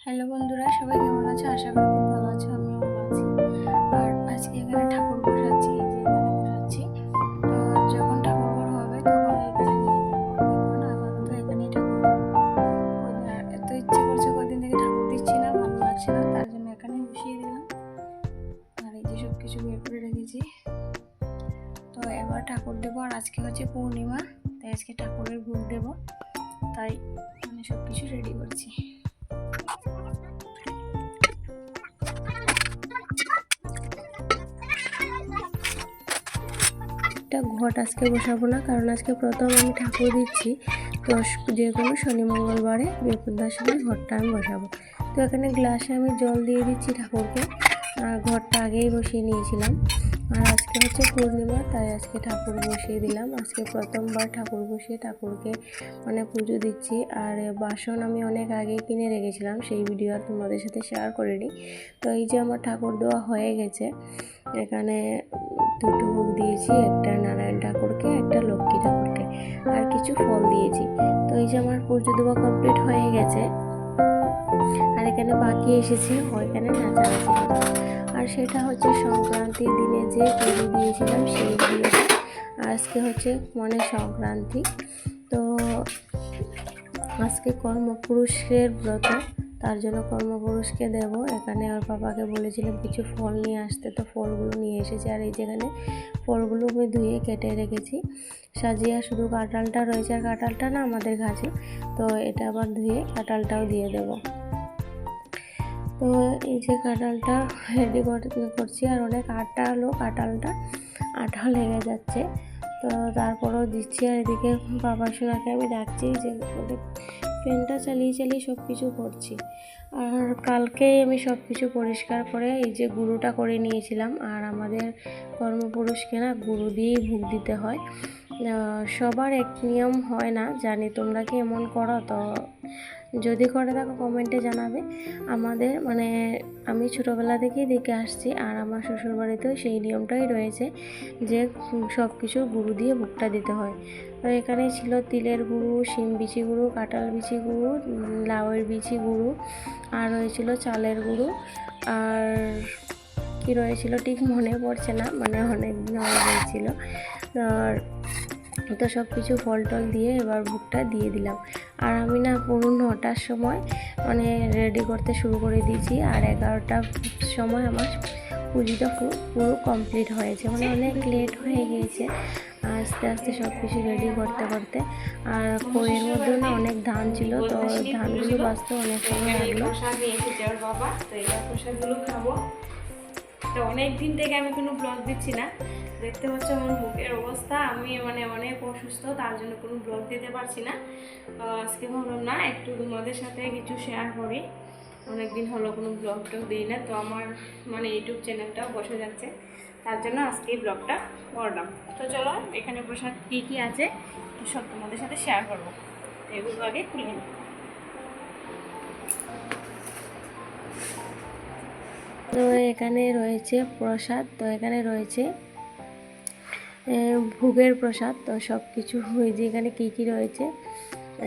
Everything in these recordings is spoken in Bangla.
হ্যালো বন্ধুরা, সবাই কেমন আছো? আশা করি খুব ভালো আছো। আমিও ভালো আছি। আর আজকে এখানে ঠাকুর বসাচ্ছি, এই যে এখানে বসাচ্ছি। তো যখন ঠাকুর বড় হবে তখন এখানে নিয়ে যাবো। এখন আপাতত এখানেই ঠাকুর দেবো। আর এত ইচ্ছে করছে, কদিন থেকে ঠাকুর দিচ্ছি না, ভালো লাগছে না, তার জন্য এখানে বসিয়ে দিলাম। আর এই যে সব কিছু বের করে রেখেছি। তো এবার ঠাকুর দেবো। আর আজকে হচ্ছে পূর্ণিমা, তাই আজকে ঠাকুরের ভোগ দেবো, তাই মানে সব কিছু রেডি করছি। ঘট আজকে বসাবো না, কারণ আজকে প্রথম আমি ঠাকুর দিচ্ছি। তো যে কোনো শনি মঙ্গলবারে বৃহস্পতিবার সময় ঘরটা আমি বসাবো। তো এখানে গ্লাসে আমি জল দিয়ে দিচ্ছি ঠাকুরকে, আর ঘরটা আগেই বসিয়ে নিয়েছিলাম। আর আজকে হচ্ছে পূর্ণিমা, তাই আজকে ঠাকুর বসিয়ে দিলাম। আজকে প্রথমবার ঠাকুর বসিয়ে ঠাকুরকে মানে পুজো দিচ্ছি। আর বাসন আমি অনেক আগেই কিনে রেখেছিলাম, সেই ভিডিও আর তোমাদের সাথে শেয়ার করিনি। তো এই যে আমার ঠাকুর দেওয়া হয়ে গেছে। এখানে দুটো ভোগ দিয়েছি, একটা নারায়ণ ঠাকুরকে, একটা লক্ষ্মী ঠাকুরকে, আর কিছু ফল দিয়েছি। তো এই যে আমার পুজো দেওয়া কমপ্লিট হয়ে গেছে। আর এখানে বাকি এসেছে ওইখানে নাচানাচি করতে। আর সেটা হচ্ছে সংক্রান্তির দিনে যে পুজো দিয়েছিলাম সেই ভিডিওটা। আজকে হচ্ছে মানে সংক্রান্তি, তো আজকে কর্মপুরুষের ব্রত, তার জন্য কর্মপুরুষকে দেব। এখানে ওর পাপাকে বলেছিলাম কিছু ফল নিয়ে আসতে, তো ফলগুলো নিয়ে এসেছি। আর এই যেখানে ফলগুলো আমি ধুয়ে কেটে রেখেছি সাজিয়ে, শুধু কাঁঠালটা রয়েছে। আর কাঁঠালটা না আমাদের গাছে, তো এটা আবার ধুয়ে কাঁঠালটাও দিয়ে দেব। তো এই যে কাঁঠালটা রেডি করছি। আর অনেক কাঁঠালটা আঠা লেগে যাচ্ছে, তো তারপরেও দিচ্ছি। আর এদিকে বাবা সোনাকে আমি ডাকছি যে ফ্যানটা চালিয়ে সব কিছু করছি। আর কালকেই আমি সব কিছু পরিষ্কার করে এই যে গুঁড়োটা করে নিয়েছিলাম। আর আমাদের কর্মপুরুষকে না গুঁড়ো দিয়েই ভোগ দিতে হয়। সবার এক নিয়ম হয় না, জানি তোমরা কি এমন করো, তো যদি করে থাকো কমেন্টে জানাবে। আমাদের মানে আমি ছোটোবেলা থেকেই দেখে আসছি, আর আমার শ্বশুরবাড়িতেও সেই নিয়মটাই রয়েছে যে সব কিছু গুঁড়ো দিয়ে ভোগটা দিতে হয়। তো এখানে ছিল তিলের গুঁড়ো, শিম বিচি গুঁড়ো, কাঁঠাল বিচি গুঁড়ো, লাউয়ের বিচি গুঁড়ো, আর হয়েছিল চালের গুঁড়ো, আর কি রয়েছিল ঠিক মনে পড়ছে না, মানে অনেক দিন হয়ে গিয়েছিল। আর তো সব কিছু ফল টল দিয়ে এবার ভোগটা দিয়ে দিলাম। আর আমি না পুরো 9টার সময় মানে রেডি করতে শুরু করে দিয়েছি। আর 11টার সময় আমার পুজোটা পুরো কমপ্লিট হয়েছে, মানে অনেক লেট হয়ে গিয়েছে আস্তে আস্তে সব কিছু রেডি করতে করতে। আর কইয়ের মধ্যে না অনেক ধান ছিল, তো ধানগুলো বাঁচতে অনেক সময় লাগলো। প্রসাদ নিয়ে এসেছে ওর বাবা, তো এই প্রসাদগুলো খাবো। তো অনেক দিন থেকে আমি কোনো ব্লগ দিচ্ছি না, দেখতে পাচ্ছ আমার মুখের অবস্থা, আমি মানে অনেক অসুস্থ, তার জন্য কোনো ব্লগ দিতে পারছি না। আজকে ভাবলাম না একটু তোমাদের সাথে কিছু শেয়ার করি, অনেকদিন হলো কোনো ব্লগ টগ দিই না, তো আমার মানে ইউটিউব চ্যানেলটাও বসে যাচ্ছে, তার জন্য আজকে এই ব্লগটা করলাম। তো চলো এখানে প্রসাদ কী কী আছে সব তোমাদের সাথে শেয়ার করবো, এগুলো আগে খুলে নিই। তো এখানে রয়েছে প্রসাদ, তো এখানে রয়েছে ভোগের প্রসাদ। তো সব কিছু যে এখানে কী কী রয়েছে,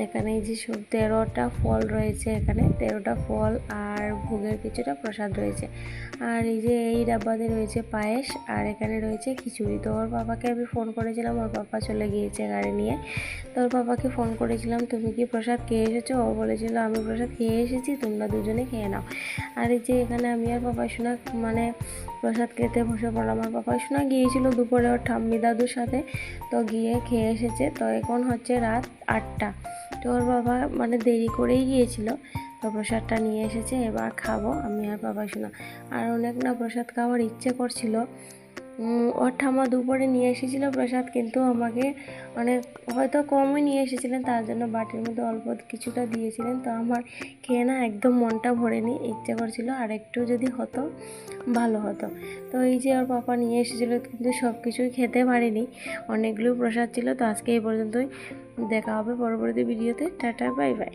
এখানে এই যে 13টা ফল রয়েছে, এখানে 13টা ফল আর ভোগের কিছুটা প্রসাদ রয়েছে। আর এই যে এই ডাব্বাতে রয়েছে পায়েস, আর এখানে রয়েছে খিচুড়ি। তো ওর বাবাকে আমি ফোন করেছিলাম, ওর বাবা চলে গিয়েছে গাড়ি নিয়ে। তো ওর বাবাকে ফোন করেছিলাম তুমি কি প্রসাদ খেয়ে এসেছো? ও বলেছিল আমি প্রসাদ খেয়ে এসেছি, তোমরা দুজনে খেয়ে নাও। আর এই যে এখানে আমি আর বাবা শোনা মানে প্রসাদ খেতে বসে পড়লাম। আমার বাবা শোনা গিয়েছিল দুপুরে ওর ঠাম্মি দাদুর সাথে, তো গিয়ে খেয়ে এসেছে। তো এখন হচ্ছে রাত 8টা, তো ওর বাবা মানে দেরি করেই গিয়েছিল, তো প্রসাদটা নিয়ে এসেছে, এবার খাবো আমি আর বাবা শোনা। আর অনেক না প্রসাদ খাওয়ার ইচ্ছে করছিল। ওর ঠাম্মা দুপুরে নিয়ে এসেছিলো প্রসাদ, কিন্তু আমাকে মানে হয়তো কমই নিয়ে এসেছিলেন, তার জন্য বাটির মধ্যে অল্প কিছুটা দিয়েছিলেন। তো আমার খেয়ে না একদম মনটা ভরেনি, ইচ্ছে করছিল আর একটু যদি হতো ভালো হতো। তো এই যে ওর পাপা নিয়ে এসেছিলো, কিন্তু সব কিছুই খেতে পারিনি, অনেকগুলো প্রসাদ ছিল। তো আজকে এই পর্যন্তই, দেখা হবে পরবর্তী ভিডিওতে। Tata, bye bye.